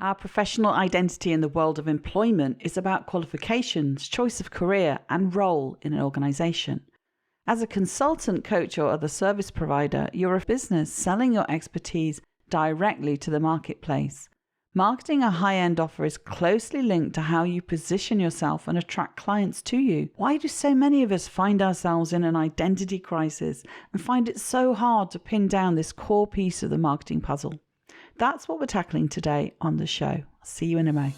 Our professional identity in the world of employment is about qualifications, choice of career, and role in an organization. As a consultant, coach, or other service provider, you're a business selling your expertise directly to the marketplace. Marketing a high-end offer is closely linked to how you position yourself and attract clients to you. Why do so many of us find ourselves in an identity crisis and find it so hard to pin down this core piece of the marketing puzzle? That's what we're tackling today on the show. See you in a mo.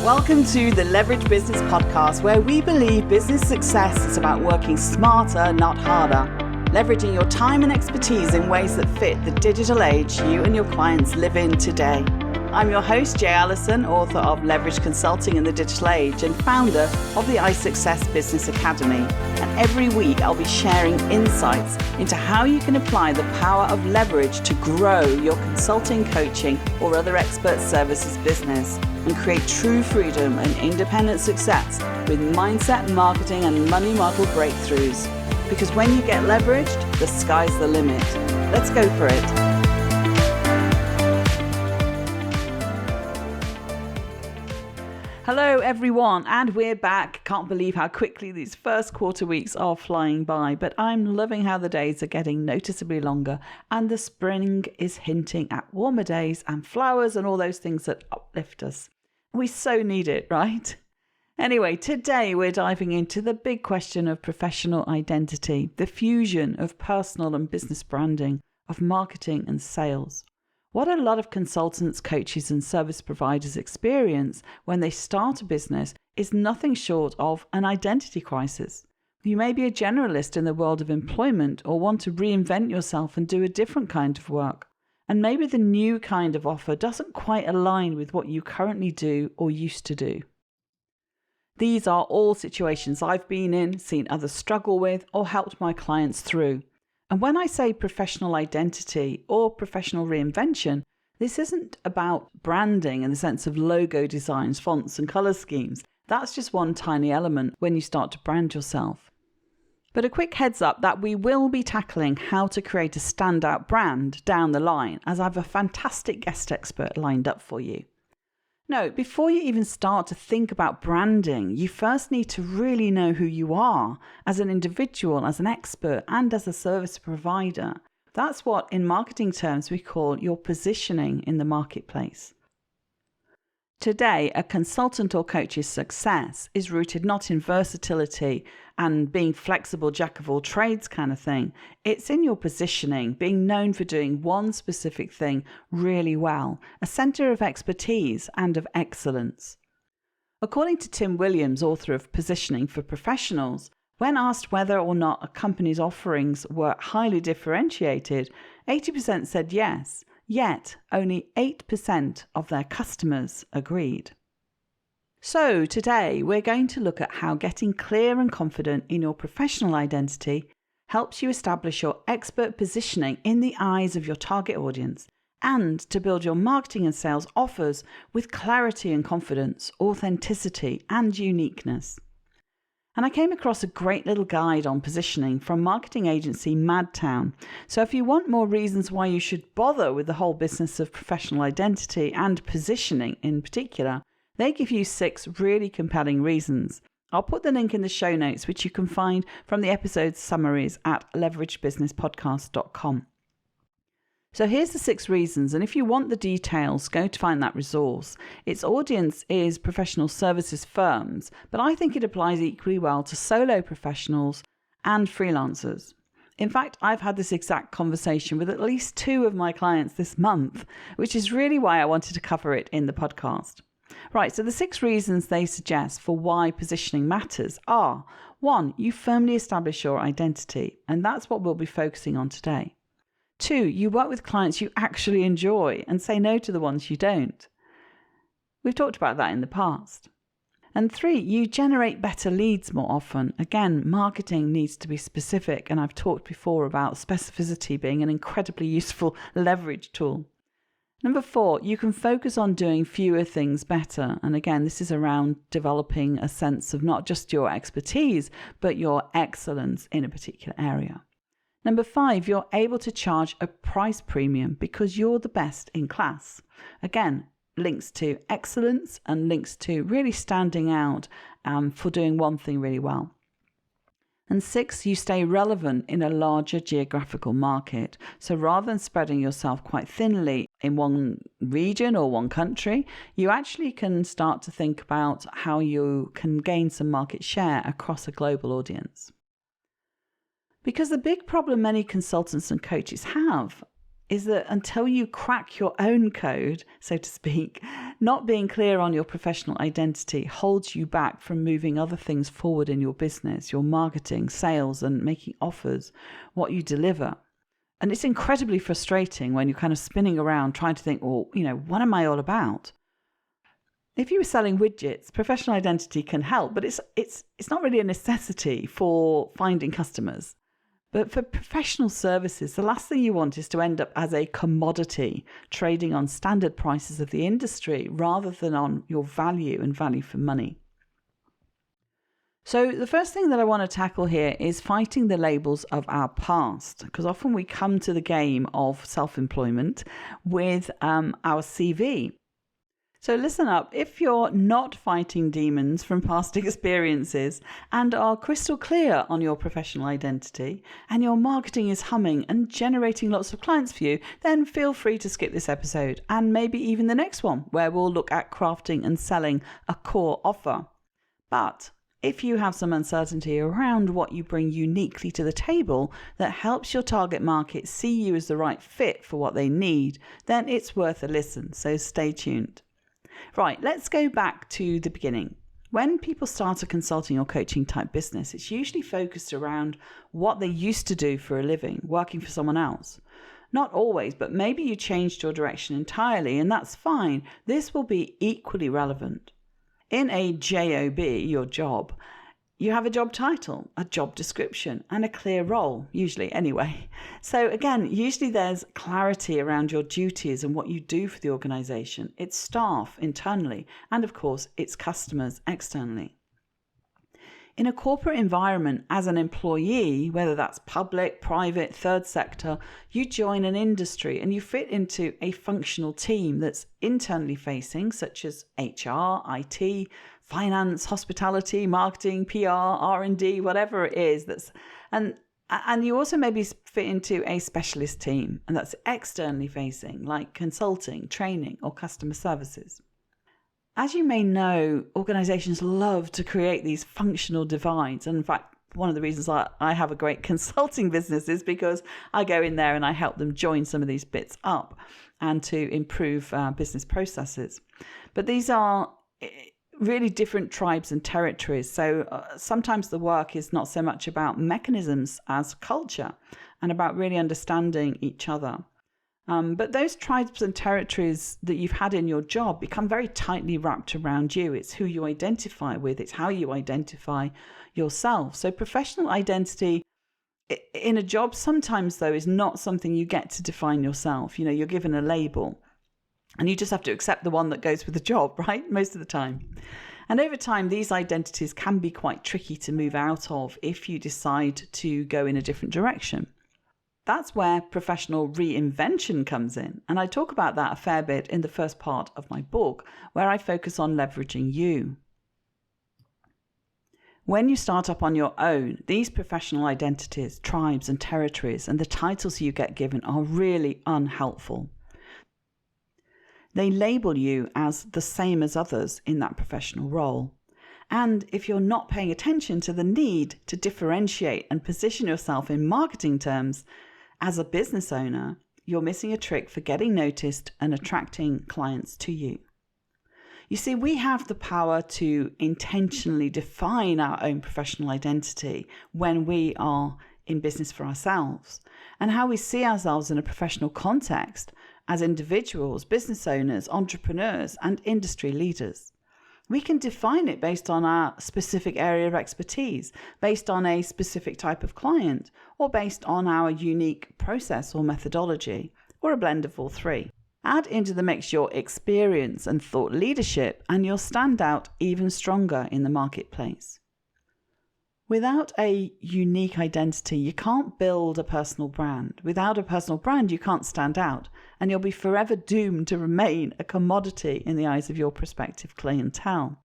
Welcome to the Leverage Business Podcast, where we believe business success is about working smarter, not harder. Leveraging your time and expertise in ways that fit the digital age you and your clients live in today. I'm your host, Jay Allison, author of Leverage Consulting in the Digital Age and founder of the iSuccess Business Academy. And every week I'll be sharing insights into how you can apply the power of leverage to grow your consulting, coaching, or other expert services business and create true freedom and independent success with mindset, marketing, and money model breakthroughs. Because when you get leveraged, the sky's the limit. Let's go for it. Hello everyone, and we're back. Can't believe how quickly these first quarter weeks are flying by, but I'm loving how the days are getting noticeably longer and the spring is hinting at warmer days and flowers and all those things that uplift us. We so need it, right? Anyway, today we're diving into the big question of professional identity, the fusion of personal and business branding, of marketing and sales. What a lot of consultants, coaches, and service providers experience when they start a business is nothing short of an identity crisis. You may be a generalist in the world of employment or want to reinvent yourself and do a different kind of work. And maybe the new kind of offer doesn't quite align with what you currently do or used to do. These are all situations I've been in, seen others struggle with, or helped my clients through. And when I say professional identity or professional reinvention, this isn't about branding in the sense of logo designs, fonts, and color schemes. That's just one tiny element when you start to brand yourself. But a quick heads up that we will be tackling how to create a standout brand down the line, as I have a fantastic guest expert lined up for you. No, before you even start to think about branding, you first need to really know who you are as an individual, as an expert, and as a service provider. That's what, in marketing terms, we call your positioning in the marketplace. Today, a consultant or coach's success is rooted not in versatility and being flexible jack of all trades kind of thing. It's in your positioning, being known for doing one specific thing really well, a center of expertise and of excellence. According to Tim Williams, author of Positioning for Professionals, when asked whether or not a company's offerings were highly differentiated, 80% said yes. Yet, only 8% of their customers agreed. So today, we're going to look at how getting clear and confident in your professional identity helps you establish your expert positioning in the eyes of your target audience and to build your marketing and sales offers with clarity and confidence, authenticity and uniqueness. And I came across a great little guide on positioning from marketing agency Madtown. So if you want more reasons why you should bother with the whole business of professional identity and positioning in particular, they give you 6 really compelling reasons. I'll put the link in the show notes, which you can find from the episode summaries at leveragebusinesspodcast.com. So here's the 6 reasons, and if you want the details, go to find that resource. Its audience is professional services firms, but I think it applies equally well to solo professionals and freelancers. In fact, I've had this exact conversation with at least 2 of my clients this month, which is really why I wanted to cover it in the podcast. Right, so the 6 reasons they suggest for why positioning matters are: 1, you firmly establish your identity, and that's what we'll be focusing on today. 2, you work with clients you actually enjoy and say no to the ones you don't. We've talked about that in the past. And 3, you generate better leads more often. Again, marketing needs to be specific, and I've talked before about specificity being an incredibly useful leverage tool. Number 4, you can focus on doing fewer things better. And again, this is around developing a sense of not just your expertise, but your excellence in a particular area. Number 5, you're able to charge a price premium because you're the best in class. Again, links to excellence and links to really standing out for doing one thing really well. And 6, you stay relevant in a larger geographical market. So rather than spreading yourself quite thinly in one region or one country, you actually can start to think about how you can gain some market share across a global audience. Because the big problem many consultants and coaches have is that until you crack your own code, so to speak, not being clear on your professional identity holds you back from moving other things forward in your business, your marketing, sales, and making offers, what you deliver. And it's incredibly frustrating when you're kind of spinning around trying to think, well, what am I all about? If you were selling widgets, professional identity can help, but it's not really a necessity for finding customers. But for professional services, the last thing you want is to end up as a commodity, trading on standard prices of the industry rather than on your value and value for money. So the first thing that I want to tackle here is fighting the labels of our past, because often we come to the game of self-employment with our CV. So listen up, if you're not fighting demons from past experiences and are crystal clear on your professional identity and your marketing is humming and generating lots of clients for you, then feel free to skip this episode and maybe even the next one where we'll look at crafting and selling a core offer. But if you have some uncertainty around what you bring uniquely to the table that helps your target market see you as the right fit for what they need, then it's worth a listen, so stay tuned. Right, let's go back to the beginning. When people start a consulting or coaching type business, it's usually focused around what they used to do for a living, working for someone else. Not always, but maybe you changed your direction entirely, and that's fine. This will be equally relevant. In a job, your job, you have a job title, a job description, and a clear role, usually anyway. So again, usually there's clarity around your duties and what you do for the organization, its staff internally, and of course, its customers externally. In a corporate environment, as an employee, whether that's public, private, third sector, you join an industry and you fit into a functional team that's internally facing, such as HR, IT, finance, hospitality, marketing, PR, R&D, whatever it is. And you also maybe fit into a specialist team, and that's externally facing, like consulting, training, or customer services. As you may know, organizations love to create these functional divides. And in fact, one of the reasons I have a great consulting business is because I go in there and I help them join some of these bits up and to improve business processes. But these are really different tribes and territories. So sometimes the work is not so much about mechanisms as culture and about really understanding each other. But those tribes and territories that you've had in your job become very tightly wrapped around you. It's who you identify with. It's how you identify yourself. So professional identity in a job sometimes, though, is not something you get to define yourself. You're given a label and you just have to accept the one that goes with the job, right? Most of the time. And over time, these identities can be quite tricky to move out of if you decide to go in a different direction. That's where professional reinvention comes in. And I talk about that a fair bit in the first part of my book, where I focus on leveraging you. When you start up on your own, these professional identities, tribes and territories and the titles you get given are really unhelpful. They label you as the same as others in that professional role. And if you're not paying attention to the need to differentiate and position yourself in marketing terms, as a business owner, you're missing a trick for getting noticed and attracting clients to you. You see, we have the power to intentionally define our own professional identity when we are in business for ourselves, and how we see ourselves in a professional context as individuals, business owners, entrepreneurs, and industry leaders. We can define it based on our specific area of expertise, based on a specific type of client, or based on our unique process or methodology, or a blend of all three. Add into the mix your experience and thought leadership, and you'll stand out even stronger in the marketplace. Without a unique identity, you can't build a personal brand. Without a personal brand, you can't stand out, and you'll be forever doomed to remain a commodity in the eyes of your prospective clientele.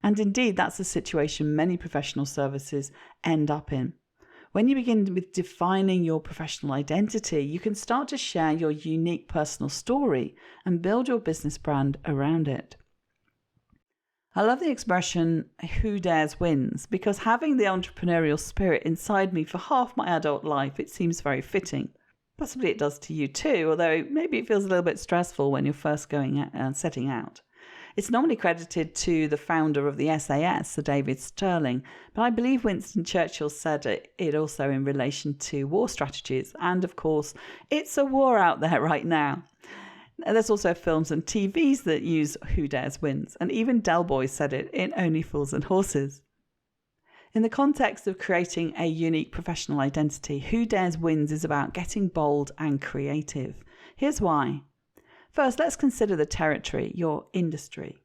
And indeed, that's the situation many professional services end up in. When you begin with defining your professional identity, you can start to share your unique personal story and build your business brand around it. I love the expression, who dares wins, because having the entrepreneurial spirit inside me for half my adult life, it seems very fitting. Possibly it does to you too, although maybe it feels a little bit stressful when you're first setting out. It's normally credited to the founder of the SAS, Sir David Stirling, but I believe Winston Churchill said it also in relation to war strategies, and of course, it's a war out there right now. There's also films and TVs that use who dares wins, and even Del Boy said it in Only Fools and Horses. In the context of creating a unique professional identity, who dares wins is about getting bold and creative. Here's why. First, let's consider the territory, your industry.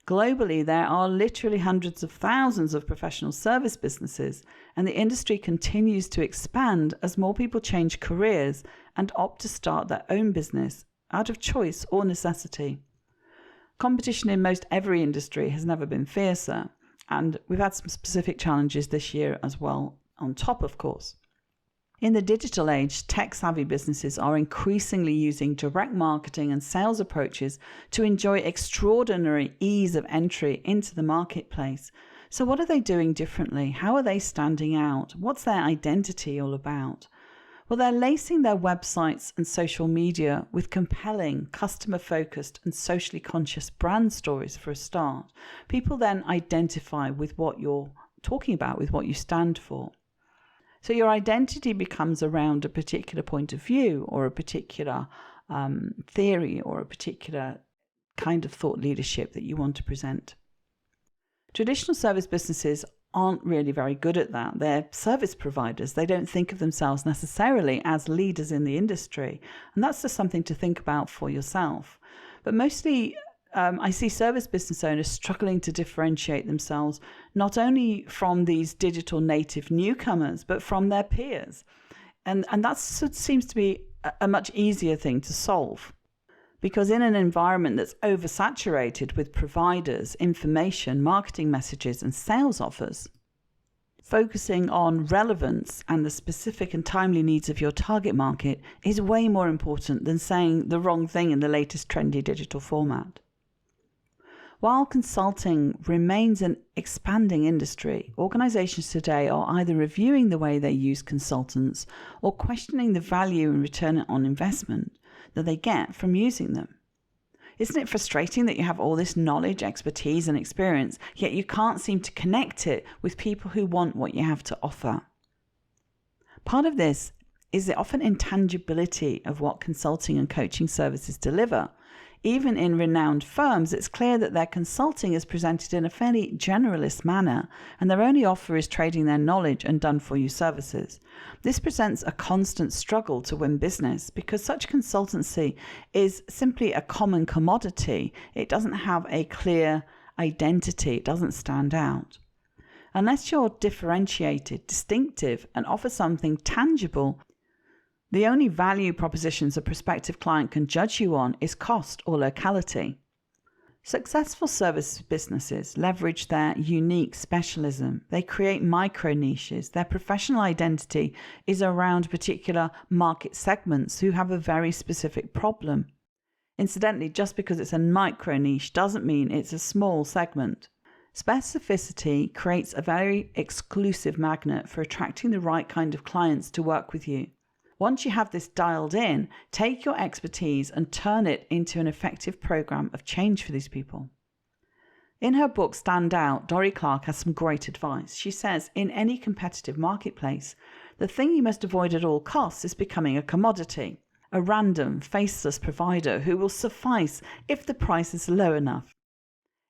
Globally, there are literally hundreds of thousands of professional service businesses, and the industry continues to expand as more people change careers and opt to start their own business out of choice or necessity. Competition in most every industry has never been fiercer, and we've had some specific challenges this year as well, on top, of course. In the digital age, tech-savvy businesses are increasingly using direct marketing and sales approaches to enjoy extraordinary ease of entry into the marketplace. So what are they doing differently? How are they standing out? What's their identity all about? Well, they're lacing their websites and social media with compelling, customer-focused and socially conscious brand stories for a start. People then identify with what you're talking about, with what you stand for. So your identity becomes around a particular point of view or a particular theory or a particular kind of thought leadership that you want to present. Traditional service businesses aren't really very good at that. They're service providers. They don't think of themselves necessarily as leaders in the industry. And that's just something to think about for yourself. But mostly I see service business owners struggling to differentiate themselves not only from these digital native newcomers, but from their peers. And that seems to be a much easier thing to solve. Because in an environment that's oversaturated with providers, information, marketing messages, and sales offers, focusing on relevance and the specific and timely needs of your target market is way more important than saying the wrong thing in the latest trendy digital format. While consulting remains an expanding industry, organizations today are either reviewing the way they use consultants or questioning the value and return on investment that they get from using them. Isn't it frustrating that you have all this knowledge, expertise, and experience, yet you can't seem to connect it with people who want what you have to offer? Part of this is the often intangibility of what consulting and coaching services deliver. Even in renowned firms, it's clear that their consulting is presented in a fairly generalist manner, and their only offer is trading their knowledge and done-for-you services. This presents a constant struggle to win business because such consultancy is simply a common commodity. It doesn't have a clear identity. It doesn't stand out. Unless you're differentiated, distinctive, and offer something tangible, the only value propositions a prospective client can judge you on is cost or locality. Successful service businesses leverage their unique specialism. They create micro niches. Their professional identity is around particular market segments who have a very specific problem. Incidentally, just because it's a micro niche doesn't mean it's a small segment. Specificity creates a very exclusive magnet for attracting the right kind of clients to work with you. Once you have this dialed in, take your expertise and turn it into an effective program of change for these people. In her book Stand Out, Dory Clark has some great advice. She says, in any competitive marketplace, the thing you must avoid at all costs is becoming a commodity, a random, faceless provider who will suffice if the price is low enough.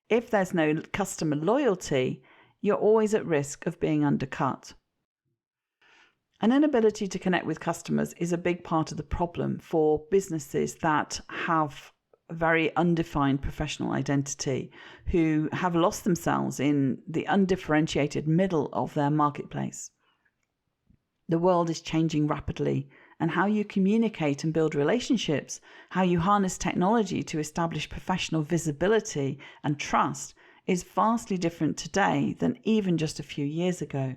If there's no customer loyalty, you're always at risk of being undercut. An inability to connect with customers is a big part of the problem for businesses that have very undefined professional identity who have lost themselves in the undifferentiated middle of their marketplace. The world is changing rapidly, and how you communicate and build relationships, how you harness technology to establish professional visibility and trust is vastly different today than even just a few years ago.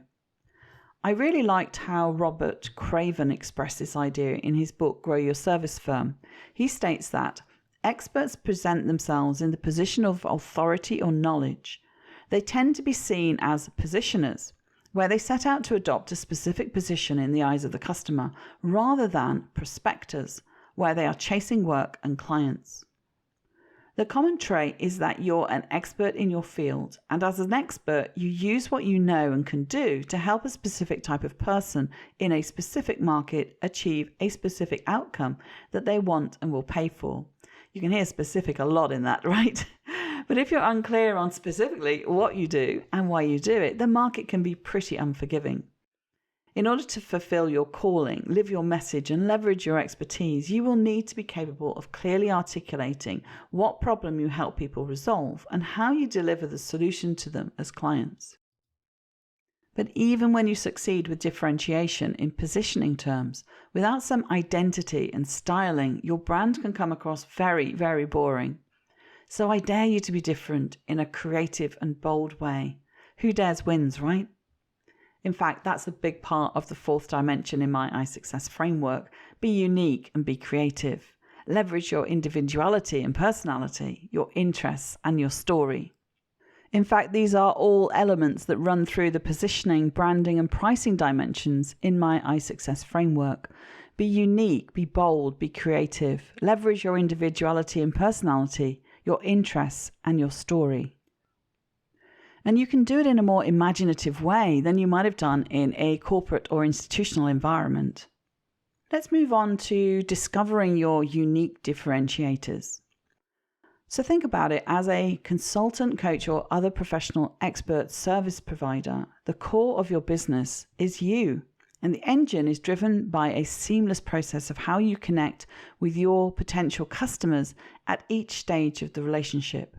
I really liked how Robert Craven expressed this idea in his book, Grow Your Service Firm. He states that experts present themselves in the position of authority or knowledge. They tend to be seen as positioners, where they set out to adopt a specific position in the eyes of the customer, rather than prospectors, where they are chasing work and clients. The common trait is that you're an expert in your field, and as an expert, you use what you know and can do to help a specific type of person in a specific market achieve a specific outcome that they want and will pay for. You can hear specific a lot in that, right? But if you're unclear on specifically what you do and why you do it, the market can be pretty unforgiving. In order to fulfill your calling, live your message, and leverage your expertise, you will need to be capable of clearly articulating what problem you help people resolve and how you deliver the solution to them as clients. But even when you succeed with differentiation in positioning terms, without some identity and styling, your brand can come across very, very boring. So I dare you to be different in a creative and bold way. Who dares wins, right? In fact, that's a big part of the fourth dimension in my iSuccess framework. Be unique and be creative. Leverage your individuality and personality, your interests and your story. In fact, these are all elements that run through the positioning, branding and pricing dimensions in my iSuccess framework. Be unique, be bold, be creative. Leverage your individuality and personality, your interests and your story. And you can do it in a more imaginative way than you might have done in a corporate or institutional environment. Let's move on to discovering your unique differentiators. So think about it as a consultant, coach, or other professional expert service provider. The core of your business is you, and the engine is driven by a seamless process of how you connect with your potential customers at each stage of the relationship.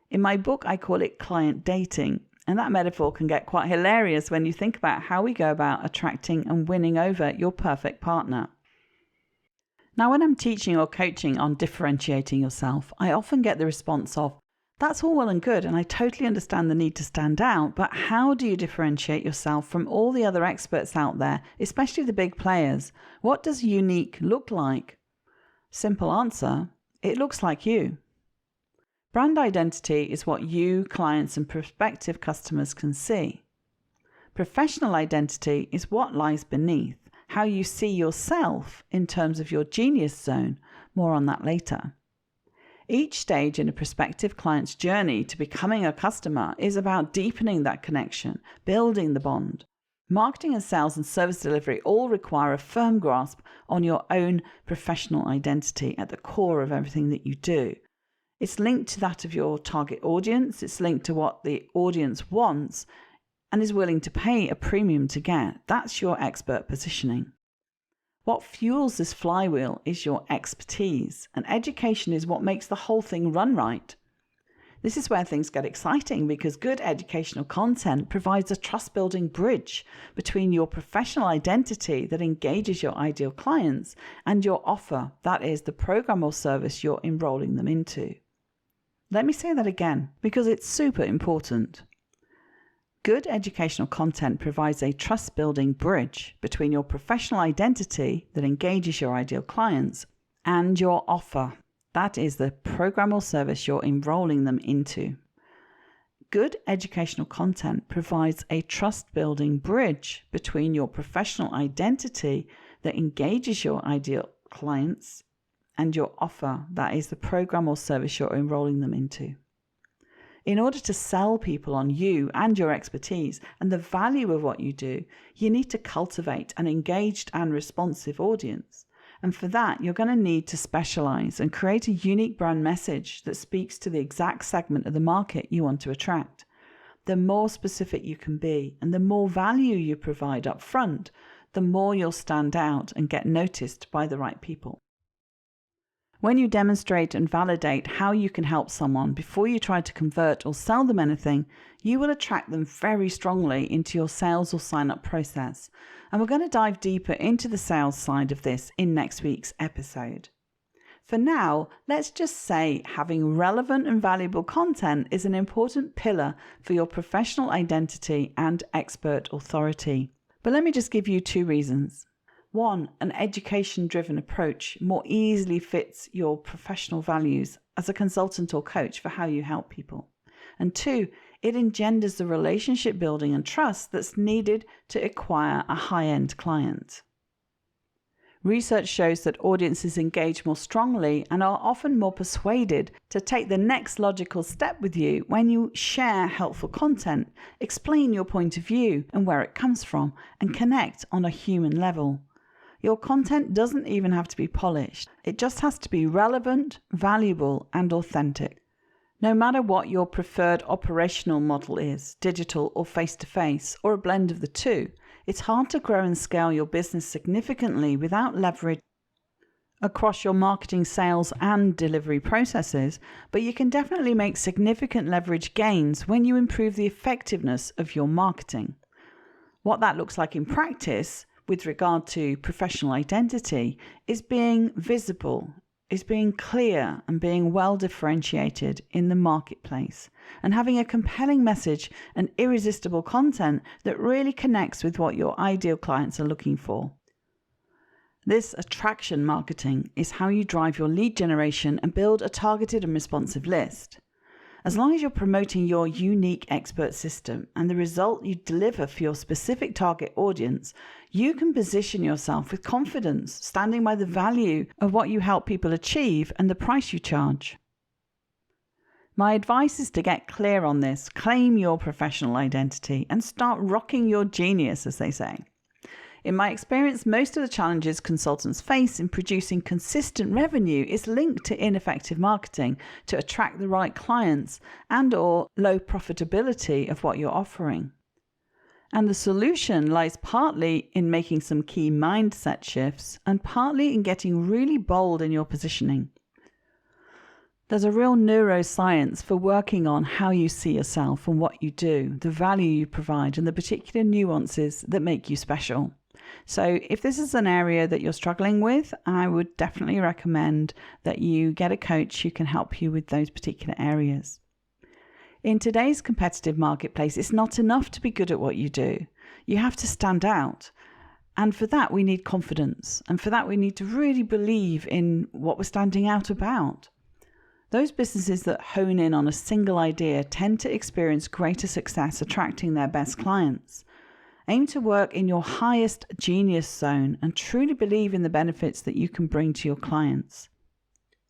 In my book, I call it client dating, and that metaphor can get quite hilarious when you think about how we go about attracting and winning over your perfect partner. Now, when I'm teaching or coaching on differentiating yourself, I often get the response of, that's all well and good, and I totally understand the need to stand out, but how do you differentiate yourself from all the other experts out there, especially the big players? What does unique look like? Simple answer, it looks like you. Brand identity is what you, clients, and prospective customers can see. Professional identity is what lies beneath, how you see yourself in terms of your genius zone. More on that later. Each stage in a prospective client's journey to becoming a customer is about deepening that connection, building the bond. Marketing and sales and service delivery all require a firm grasp on your own professional identity at the core of everything that you do. It's linked to that of your target audience. It's linked to what the audience wants and is willing to pay a premium to get. That's your expert positioning. What fuels this flywheel is your expertise, and education is what makes the whole thing run right. This is where things get exciting because good educational content provides a trust-building bridge between your professional identity that engages your ideal clients and your offer, that is, the program or service you're enrolling them into. Let me say that again because it's super important. Good educational content provides a trust-building bridge between your professional identity that engages your ideal clients and your offer. That is the program or service you're enrolling them into. Good educational content provides a trust-building bridge between your professional identity that engages your ideal clients and your offer. That is the program or service you're enrolling them into. In order to sell people on you and your expertise and the value of what you do, you need to cultivate an engaged and responsive audience. And for that, you're going to need to specialize and create a unique brand message that speaks to the exact segment of the market you want to attract. The more specific you can be and the more value you provide up front, the more you'll stand out and get noticed by the right people. When you demonstrate and validate how you can help someone before you try to convert or sell them anything, you will attract them very strongly into your sales or sign-up process. And we're going to dive deeper into the sales side of this in next week's episode. For now, let's just say having relevant and valuable content is an important pillar for your professional identity and expert authority. But let me just give you 2 reasons. 1, an education-driven approach more easily fits your professional values as a consultant or coach for how you help people. And 2, it engenders the relationship building and trust that's needed to acquire a high-end client. Research shows that audiences engage more strongly and are often more persuaded to take the next logical step with you when you share helpful content, explain your point of view and where it comes from, and connect on a human level. Your content doesn't even have to be polished. It just has to be relevant, valuable, and authentic. No matter what your preferred operational model is, digital or face-to-face, or a blend of the two, it's hard to grow and scale your business significantly without leverage across your marketing, sales, and delivery processes, but you can definitely make significant leverage gains when you improve the effectiveness of your marketing. What that looks like in practice with regard to professional identity is being visible, is being clear and being well differentiated in the marketplace, and having a compelling message and irresistible content that really connects with what your ideal clients are looking for. This attraction marketing is how you drive your lead generation and build a targeted and responsive list. As long as you're promoting your unique expert system and the result you deliver for your specific target audience, you can position yourself with confidence, standing by the value of what you help people achieve and the price you charge. My advice is to get clear on this, claim your professional identity, and start rocking your genius, as they say. In my experience, most of the challenges consultants face in producing consistent revenue is linked to ineffective marketing to attract the right clients and/or low profitability of what you're offering. And the solution lies partly in making some key mindset shifts and partly in getting really bold in your positioning. There's a real neuroscience for working on how you see yourself and what you do, the value you provide, and the particular nuances that make you special. So if this is an area that you're struggling with, I would definitely recommend that you get a coach who can help you with those particular areas. In today's competitive marketplace, it's not enough to be good at what you do. You have to stand out. And for that, we need confidence. And for that, we need to really believe in what we're standing out about. Those businesses that hone in on a single idea tend to experience greater success attracting their best clients. Aim to work in your highest genius zone and truly believe in the benefits that you can bring to your clients.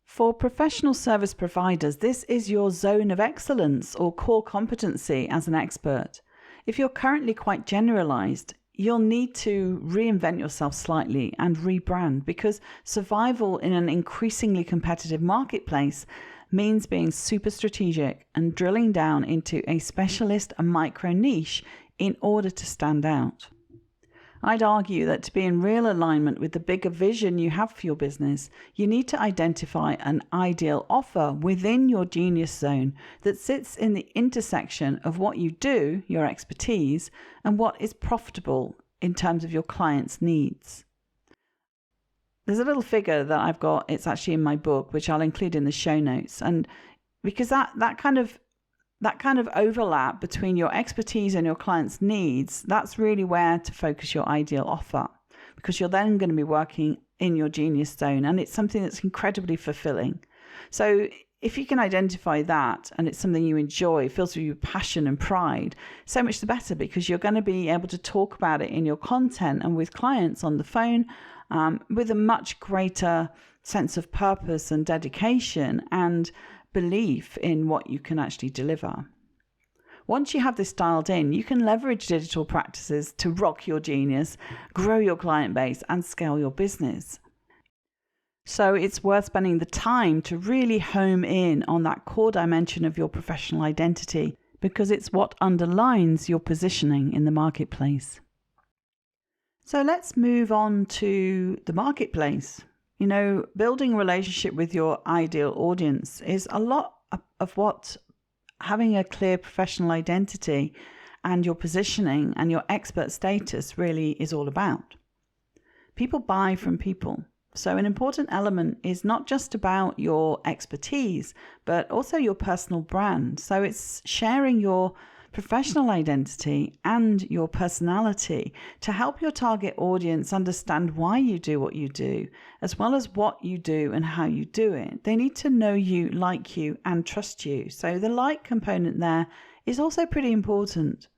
For professional service providers, this is your zone of excellence or core competency as an expert. If you're currently quite generalized, you'll need to reinvent yourself slightly and rebrand, because survival in an increasingly competitive marketplace means being super strategic and drilling down into a specialist and micro niche in order to stand out. I'd argue that to be in real alignment with the bigger vision you have for your business, you need to identify an ideal offer within your genius zone that sits in the intersection of what you do, your expertise, and what is profitable in terms of your client's needs. There's a little figure that I've got, it's actually in my book, which I'll include in the show notes. And because that kind of overlap between your expertise and your client's needs, that's really where to focus your ideal offer, because you're then going to be working in your genius zone, and it's something that's incredibly fulfilling. So if you can identify that and it's something you enjoy, fills with your passion and pride, so much the better, because you're going to be able to talk about it in your content and with clients on the phone with a much greater sense of purpose and dedication and belief in what you can actually deliver. Once you have this dialed in, you can leverage digital practices to rock your genius, grow your client base, and scale your business. So it's worth spending the time to really home in on that core dimension of your professional identity, because it's what underlines your positioning in the marketplace. So let's move on to the marketplace. Building a relationship with your ideal audience is a lot of what having a clear professional identity and your positioning and your expert status really is all about. People buy from people. So an important element is not just about your expertise, but also your personal brand. So it's sharing your professional identity and your personality to help your target audience understand why you do what you do, as well as what you do and how you do it. They need to know you, like you, and trust you. So the like component there is also pretty important.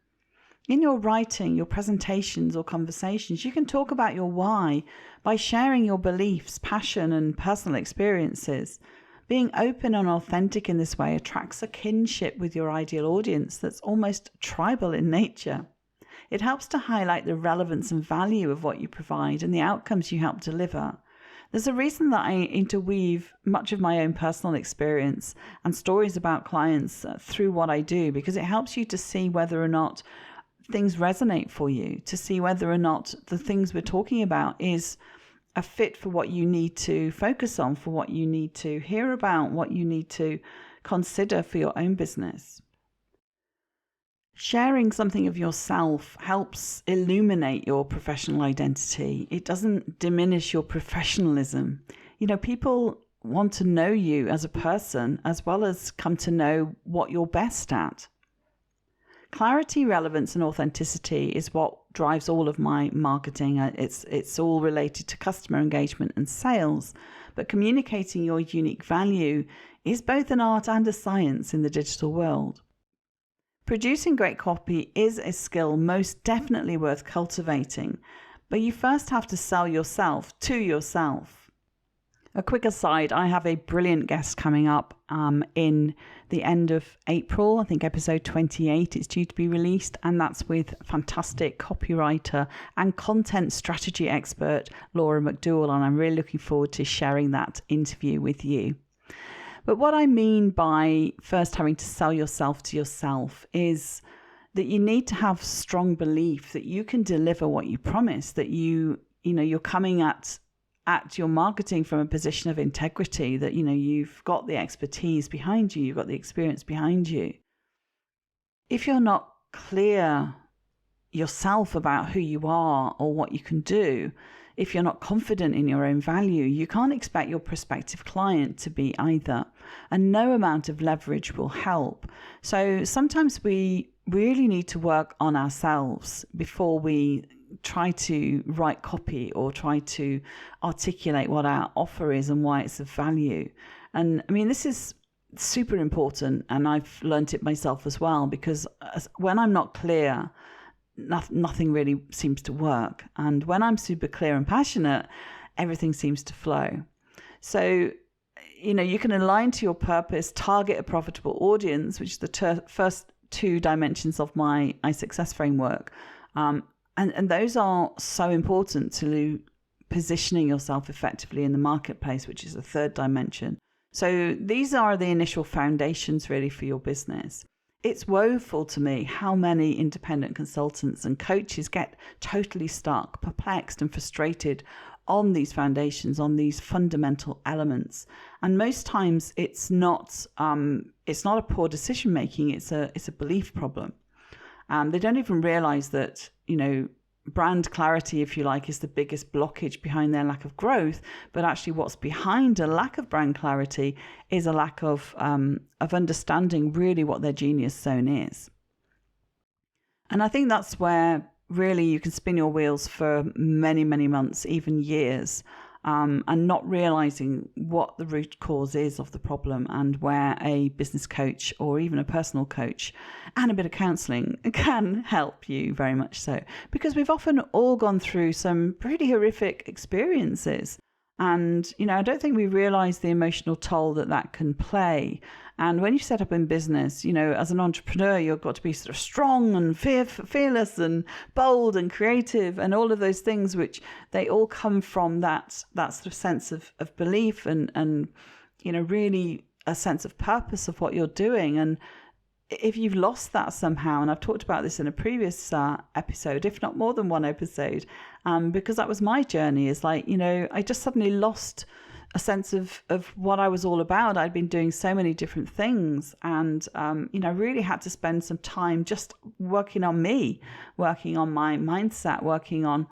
In your writing, your presentations or conversations, you can talk about your why by sharing your beliefs, passion, and personal experiences. Being open and authentic in this way attracts a kinship with your ideal audience that's almost tribal in nature. It helps to highlight the relevance and value of what you provide and the outcomes you help deliver. There's a reason that I interweave much of my own personal experience and stories about clients through what I do, because it helps you to see whether or not things resonate for you, to see whether or not the things we're talking about is a fit for what you need to focus on, for what you need to hear about, what you need to consider for your own business. Sharing something of yourself helps illuminate your professional identity. It doesn't diminish your professionalism. People want to know you as a person as well as come to know what you're best at. Clarity, relevance, and authenticity is what drives all of my marketing. It's all related to customer engagement and sales, but communicating your unique value is both an art and a science in the digital world. Producing great copy is a skill most definitely worth cultivating, but you first have to sell yourself to yourself. A quick aside, I have a brilliant guest coming up in the end of April. I think episode 28 is due to be released, and that's with fantastic copywriter and content strategy expert Laura McDowell, and I'm really looking forward to sharing that interview with you. But what I mean by first having to sell yourself to yourself is that you need to have strong belief that you can deliver what you promise, that you're coming at your marketing from a position of integrity, that you've got the expertise behind you, you've got the experience behind you. If you're not clear yourself about who you are or what you can do, if you're not confident in your own value, you can't expect your prospective client to be either, and no amount of leverage will help. So sometimes we really need to work on ourselves before we try to write copy or try to articulate what our offer is and why it's of value. And I mean, this is super important, and I've learned it myself as well, because when I'm not clear, nothing really seems to work. And when I'm super clear and passionate, everything seems to flow. So, you can align to your purpose, target a profitable audience, which is the first two dimensions of my iSuccess framework. And those are so important to positioning yourself effectively in the marketplace, which is the third dimension. So these are the initial foundations really for your business. It's woeful to me how many independent consultants and coaches get totally stuck, perplexed and frustrated on these foundations, on these fundamental elements. And most times it's not a poor decision making, it's a belief problem. They don't even realize that, brand clarity, if you like, is the biggest blockage behind their lack of growth. But actually what's behind a lack of brand clarity is a lack of understanding really what their genius zone is. And I think that's where really you can spin your wheels for many, many months, even years, and not realizing what the root cause is of the problem, and where a business coach or even a personal coach and a bit of counseling can help you very much so, because we've often all gone through some pretty horrific experiences. And, I don't think we realize the emotional toll that can play. And when you set up in business, as an entrepreneur, you've got to be sort of strong and fearless and bold and creative and all of those things, which they all come from that sort of sense of belief and really a sense of purpose of what you're doing. And if you've lost that somehow, and I've talked about this in a previous episode, if not more than one episode, because that was my journey, is like, I just suddenly lost a sense of what I was all about. I'd been doing so many different things, and really had to spend some time just working on me, working on my mindset, working on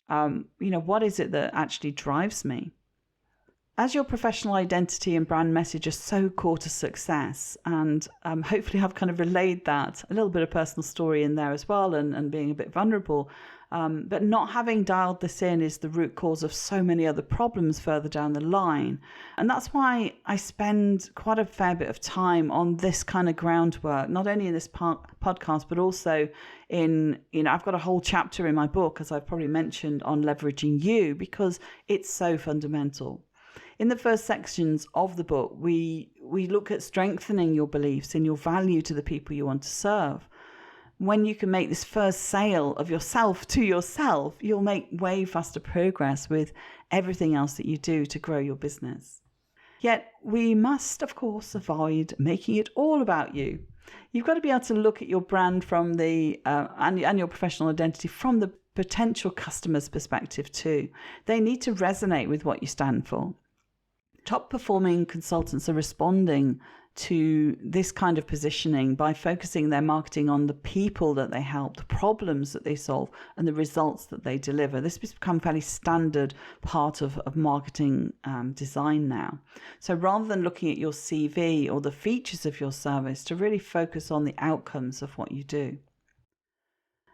what is it that actually drives me. As your professional identity and brand message are so core to success, and hopefully I've kind of relayed that, a little bit of personal story in there as well, and being a bit vulnerable, but not having dialed this in is the root cause of so many other problems further down the line. And that's why I spend quite a fair bit of time on this kind of groundwork, not only in this podcast, but also in, I've got a whole chapter in my book, as I've probably mentioned, on leveraging you, because it's so fundamental. In the first sections of the book, we look at strengthening your beliefs and your value to the people you want to serve. When you can make this first sale of yourself to yourself, you'll make way faster progress with everything else that you do to grow your business. Yet we must, of course, avoid making it all about you. You've got to be able to look at your brand from and your professional identity from the potential customer's perspective too. They need to resonate with what you stand for. Top performing consultants are responding to this kind of positioning by focusing their marketing on the people that they help, the problems that they solve, and the results that they deliver. This has become a fairly standard part of marketing design now. So rather than looking at your CV or the features of your service, to really focus on the outcomes of what you do.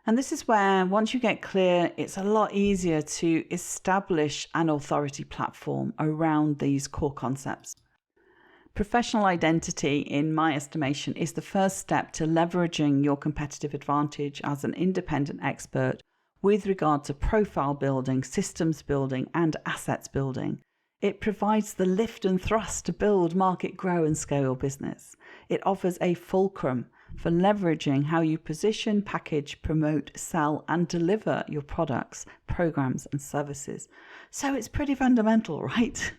And this is where, once you get clear, it's a lot easier to establish an authority platform around these core concepts. Professional identity, in my estimation, is the first step to leveraging your competitive advantage as an independent expert with regard to profile building, systems building, and assets building. It provides the lift and thrust to build, market, grow, and scale your business. It offers a fulcrum for leveraging how you position, package, promote, sell, and deliver your products, programs, and services. So it's pretty fundamental, right?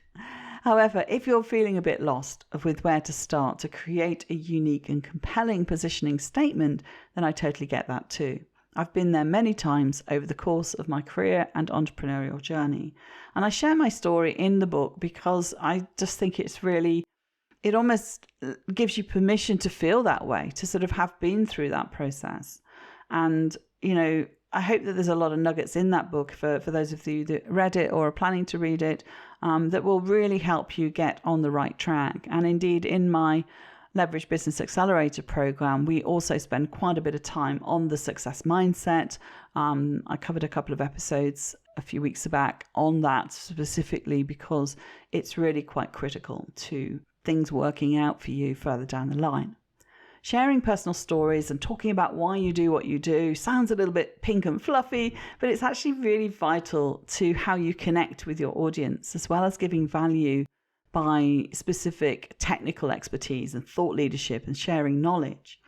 However, if you're feeling a bit lost with where to start to create a unique and compelling positioning statement, then I totally get that too. I've been there many times over the course of my career and entrepreneurial journey. And I share my story in the book because I just think it almost gives you permission to feel that way, to sort of have been through that process. And, I hope that there's a lot of nuggets in that book for those of you that read it or are planning to read it, that will really help you get on the right track. And indeed, in my Leverage Business Accelerator program, we also spend quite a bit of time on the success mindset. I covered a couple of episodes a few weeks back on that specifically because it's really quite critical to things working out for you further down the line. Sharing personal stories and talking about why you do what you do sounds a little bit pink and fluffy, but it's actually really vital to how you connect with your audience, as well as giving value by specific technical expertise and thought leadership and sharing knowledge.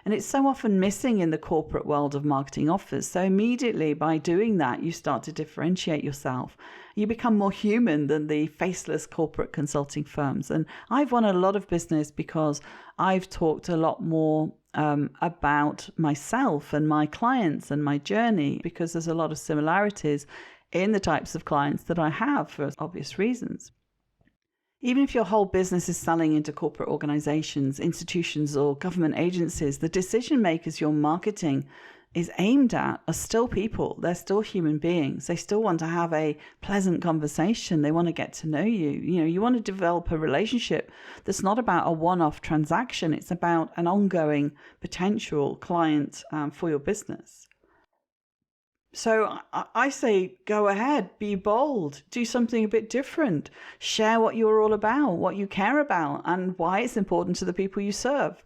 And it's so often missing in the corporate world of marketing offers. So immediately by doing that, you start to differentiate yourself. You become more human than the faceless corporate consulting firms. And I've won a lot of business because I've talked a lot more about myself and my clients and my journey, because there's a lot of similarities in the types of clients that I have for obvious reasons. Even if your whole business is selling into corporate organizations, institutions, or government agencies, the decision makers you're marketing is aimed at are still people. They're still human beings. They still want to have a pleasant conversation. They want to get to know you. You want to develop a relationship that's not about a one-off transaction. It's about an ongoing potential client for your business. So I say, go ahead, be bold, do something a bit different, share what you're all about, what you care about, and why it's important to the people you serve.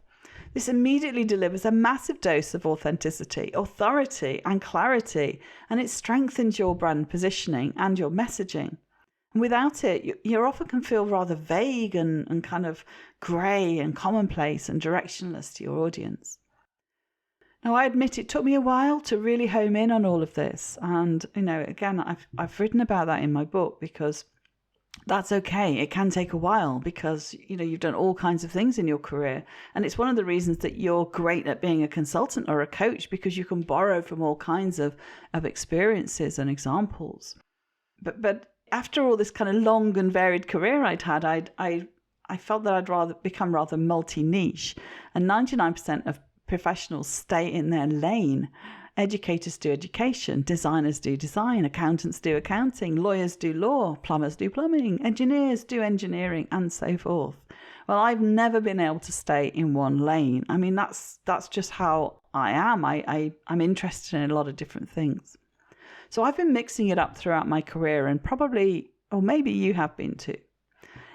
This immediately delivers a massive dose of authenticity, authority, and clarity, and it strengthens your brand positioning and your messaging. And without it, you often can feel rather vague and kind of grey and commonplace and directionless to your audience. Now, I admit it took me a while to really home in on all of this. And, again, I've written about that in my book because That's okay. It can take a while because, you've done all kinds of things in your career. And it's one of the reasons that you're great at being a consultant or a coach, because you can borrow from all kinds of experiences and examples. But after all this kind of long and varied career I'd had, I felt that I'd rather become rather multi-niche. And 99% of professionals stay in their lane. Educators do education, designers do design, accountants do accounting, lawyers do law, plumbers do plumbing, engineers do engineering, and so forth. Well, I've never been able to stay in one lane. I mean, that's just how I am. I'm interested in a lot of different things. So I've been mixing it up throughout my career, and probably, or maybe you have been too.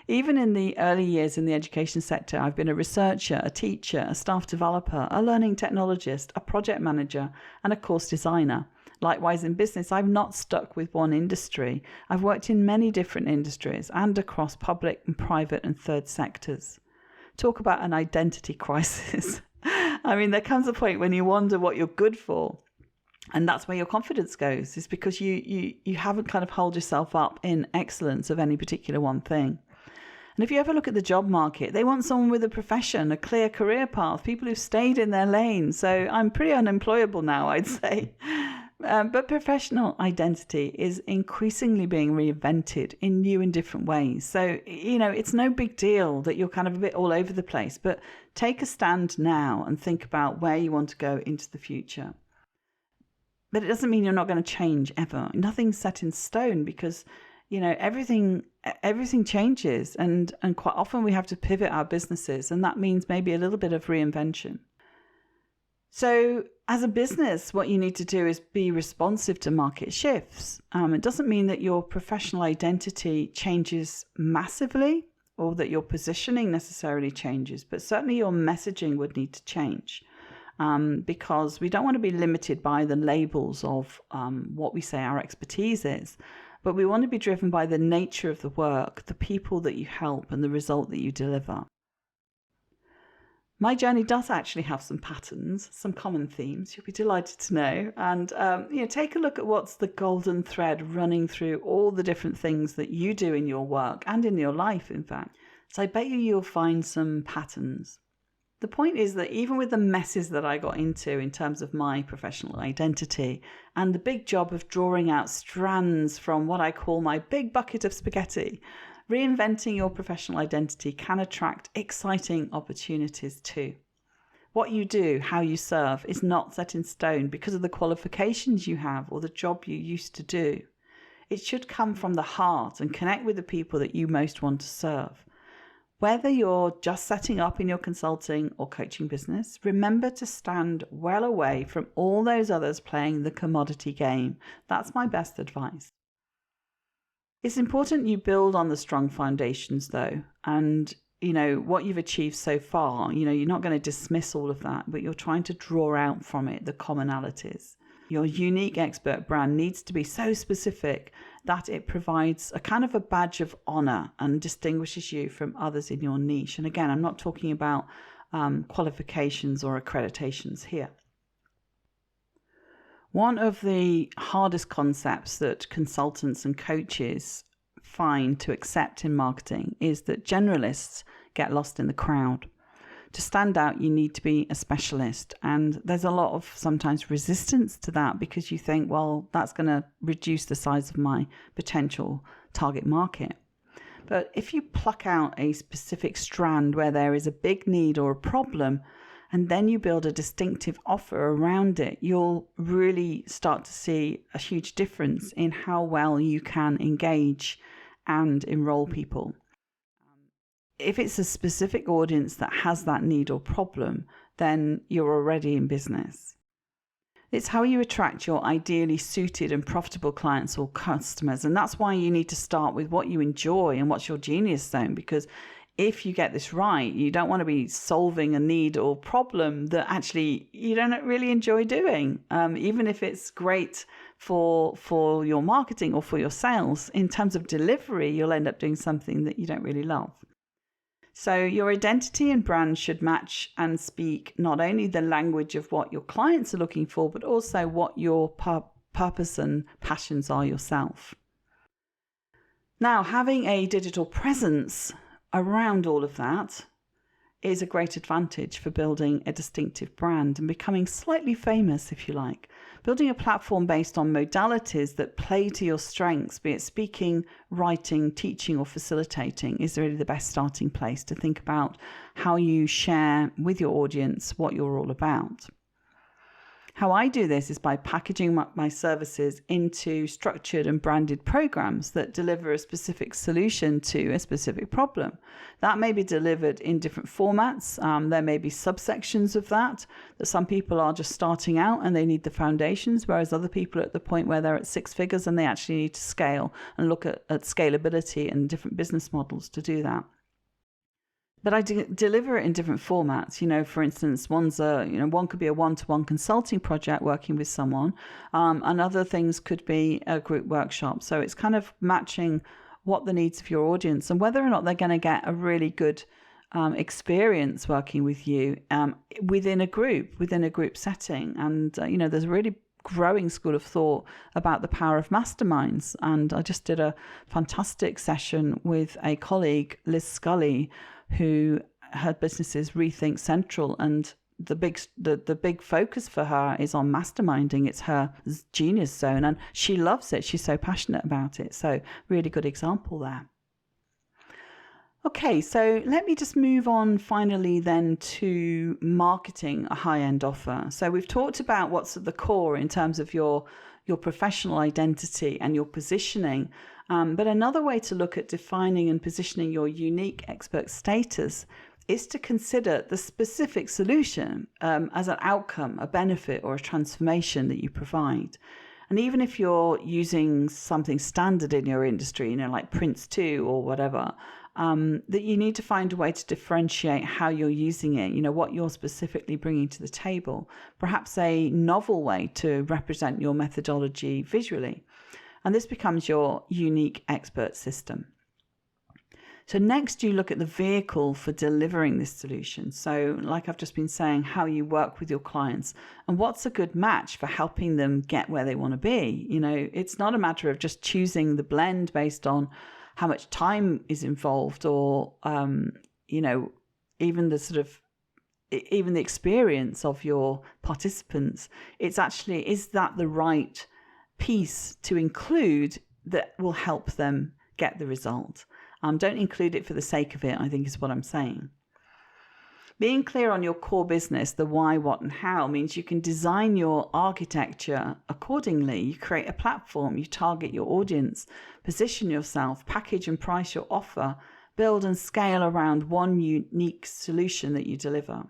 Even in the early years in the education sector, I've been a researcher, a teacher, a staff developer, a learning technologist, a project manager, and a course designer. Likewise, in business, I've not stuck with one industry. I've worked in many different industries and across public and private and third sectors. Talk about an identity crisis. I mean, there comes a point when you wonder what you're good for. And that's where your confidence goes, is because you haven't kind of held yourself up in excellence of any particular one thing. And if you ever look at the job market, they want someone with a profession, a clear career path, people who've stayed in their lane. So I'm pretty unemployable now, I'd say. But professional identity is increasingly being reinvented in new and different ways. So, it's no big deal that you're kind of a bit all over the place, but take a stand now and think about where you want to go into the future. But it doesn't mean you're not going to change ever. Nothing's set in stone because everything changes, and quite often we have to pivot our businesses, and that means maybe a little bit of reinvention. So as a business, what you need to do is be responsive to market shifts. It doesn't mean that your professional identity changes massively or that your positioning necessarily changes, but certainly your messaging would need to change. Because we don't want to be limited by the labels of what we say our expertise is. But we want to be driven by the nature of the work, the people that you help, and the result that you deliver. My journey does actually have some patterns, some common themes. You'll be delighted to know. And take a look at what's the golden thread running through all the different things that you do in your work and in your life, in fact. So I bet you'll find some patterns. The point is that even with the messes that I got into in terms of my professional identity and the big job of drawing out strands from what I call my big bucket of spaghetti, reinventing your professional identity can attract exciting opportunities too. What you do, how you serve, is not set in stone because of the qualifications you have or the job you used to do. It should come from the heart and connect with the people that you most want to serve. Whether you're just setting up in your consulting or coaching business, remember to stand well away from all those others playing the commodity game. That's my best advice. It's important you build on the strong foundations though, and what you've achieved so far. You're not going to dismiss all of that, but you're trying to draw out from it the commonalities. Your unique expert brand needs to be so specific that it provides a kind of a badge of honor and distinguishes you from others in your niche. And again, I'm not talking about qualifications or accreditations here. One of the hardest concepts that consultants and coaches find to accept in marketing is that generalists get lost in the crowd. To stand out, you need to be a specialist. And there's a lot of sometimes resistance to that because you think, well, that's going to reduce the size of my potential target market. But if you pluck out a specific strand where there is a big need or a problem, and then you build a distinctive offer around it, you'll really start to see a huge difference in how well you can engage and enroll people. If it's a specific audience that has that need or problem, then you're already in business. It's how you attract your ideally suited and profitable clients or customers. And that's why you need to start with what you enjoy and what's your genius zone. Because if you get this right, you don't want to be solving a need or problem that actually you don't really enjoy doing. Even if it's great for your marketing or for your sales, in terms of delivery, you'll end up doing something that you don't really love. So your identity and brand should match and speak not only the language of what your clients are looking for, but also what your purpose and passions are yourself. Now, having a digital presence around all of that is a great advantage for building a distinctive brand and becoming slightly famous, if you like. Building a platform based on modalities that play to your strengths, be it speaking, writing, teaching, or facilitating, is really the best starting place to think about how you share with your audience what you're all about. How I do this is by packaging my services into structured and branded programs that deliver a specific solution to a specific problem. That may be delivered in different formats. There may be subsections of that some people are just starting out and they need the foundations, whereas other people are at the point where they're at six figures and they actually need to scale and look at scalability and different business models to do that. But I deliver it in different formats. For instance, one could be a one-to-one consulting project working with someone, and other things could be a group workshop. So it's kind of matching what the needs of your audience and whether or not they're going to get a really good experience working with you within a group setting. And there's a really growing school of thought about the power of masterminds. And I just did a fantastic session with a colleague, Liz Scully, who her business is Rethink Central, and the big focus for her is on masterminding. It's her genius zone, and she loves it. She's so passionate about it. So really good example there. Okay, so let me just move on finally then to marketing a high-end offer. So we've talked about what's at the core in terms of your professional identity and your positioning. But another way to look at defining and positioning your unique expert status is to consider the specific solution as an outcome, a benefit, or a transformation that you provide. And even if you're using something standard in your industry, like Prince 2 or whatever, that you need to find a way to differentiate how you're using it, what you're specifically bringing to the table, perhaps a novel way to represent your methodology visually. And this becomes your unique expert system. So next you look at the vehicle for delivering this solution. So like I've just been saying, how you work with your clients and what's a good match for helping them get where they want to be. It's not a matter of just choosing the blend based on how much time is involved or, even the experience of your participants. It's actually, is that the right piece to include that will help them get the result? Don't include it for the sake of it, I think is what I'm saying. Being clear on your core business, the why, what, and how, means you can design your architecture accordingly. You create a platform, you target your audience, position yourself, package and price your offer, build and scale around one unique solution that you deliver.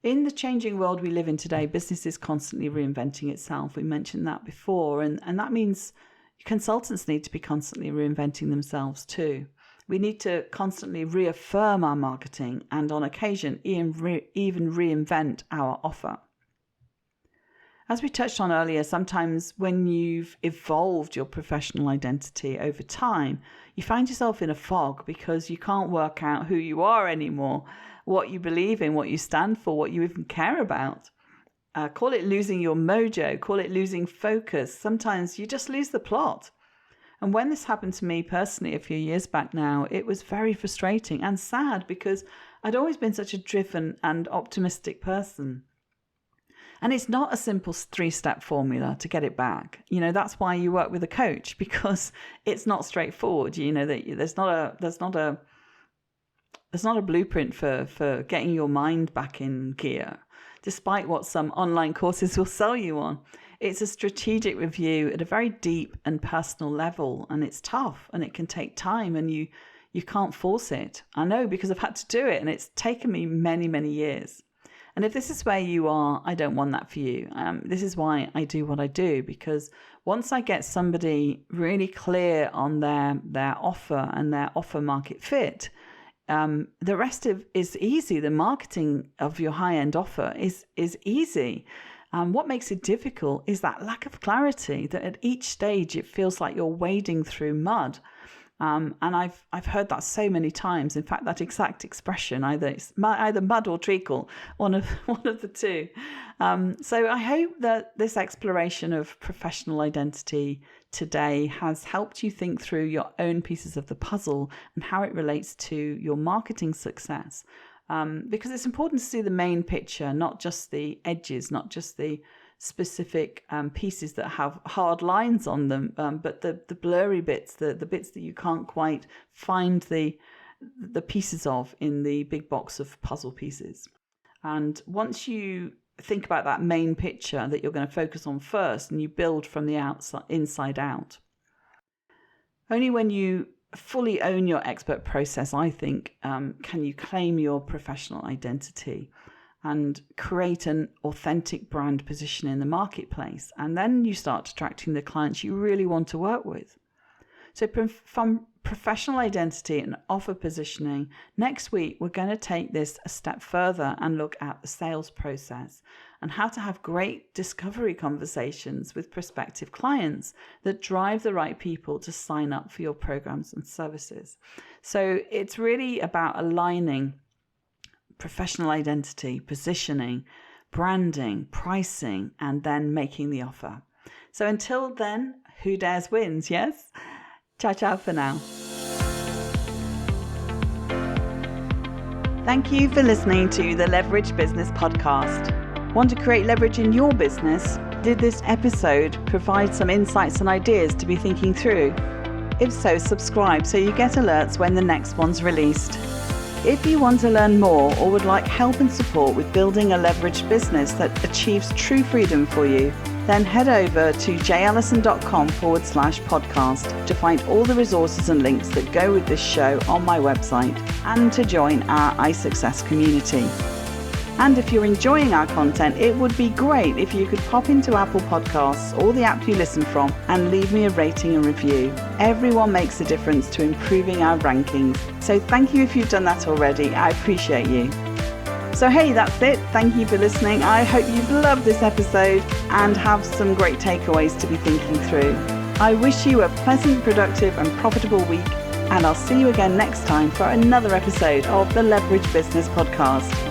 In the changing world we live in today, business is constantly reinventing itself. We mentioned that before, and that means consultants need to be constantly reinventing themselves too. We need to constantly reaffirm our marketing and on occasion even reinvent our offer. As we touched on earlier, sometimes when you've evolved your professional identity over time, you find yourself in a fog because you can't work out who you are anymore, what you believe in, what you stand for, what you even care about. Call it losing your mojo, call it losing focus. Sometimes you just lose the plot. And when this happened to me personally a few years back now, it was very frustrating and sad because I'd always been such a driven and optimistic person. And it's not a simple 3-step formula to get it back. That's why you work with a coach, because it's not straightforward. That there's not a blueprint for getting your mind back in gear, despite what some online courses will sell you on. It's a strategic review at a very deep and personal level, and it's tough and it can take time, and you can't force it. I know, because I've had to do it and it's taken me many, many years. And if this is where you are, I don't want that for you. This is why I do what I do, because once I get somebody really clear on their offer and their offer market fit, the rest is easy. The marketing of your high-end offer is easy. What makes it difficult is that lack of clarity, that at each stage it feels like you're wading through mud. And I've heard that so many times. In fact, that exact expression, either mud or treacle, one of the two. So I hope that this exploration of professional identity today has helped you think through your own pieces of the puzzle and how it relates to your marketing success. Because it's important to see the main picture, not just the edges, not just the specific pieces that have hard lines on them, but the blurry bits, the bits that you can't quite find the pieces of in the big box of puzzle pieces. And once you think about that main picture that you're going to focus on first, and you build from the inside out. Only when you fully own your expert process, I think, can you claim your professional identity and create an authentic brand position in the marketplace. And then you start attracting the clients you really want to work with. So from professional identity and offer positioning, next week we're going to take this a step further and look at the sales process and how to have great discovery conversations with prospective clients that drive the right people to sign up for your programs and services. So it's really about aligning professional identity, positioning, branding, pricing, and then making the offer. So until then, who dares wins, yes? Ciao, ciao for now. Thank you for listening to the Leverage Business Podcast. Want to create leverage in your business? Did this episode provide some insights and ideas to be thinking through? If so, subscribe so you get alerts when the next one's released. If you want to learn more or would like help and support with building a leveraged business that achieves true freedom for you, then head over to jallison.com/podcast to find all the resources and links that go with this show on my website and to join our iSuccess community. And if you're enjoying our content, it would be great if you could pop into Apple Podcasts or the app you listen from and leave me a rating and review. Everyone makes a difference to improving our rankings. So thank you if you've done that already. I appreciate you. So hey, that's it. Thank you for listening. I hope you've loved this episode and have some great takeaways to be thinking through. I wish you a pleasant, productive and profitable week, and I'll see you again next time for another episode of the Leverage Business Podcast.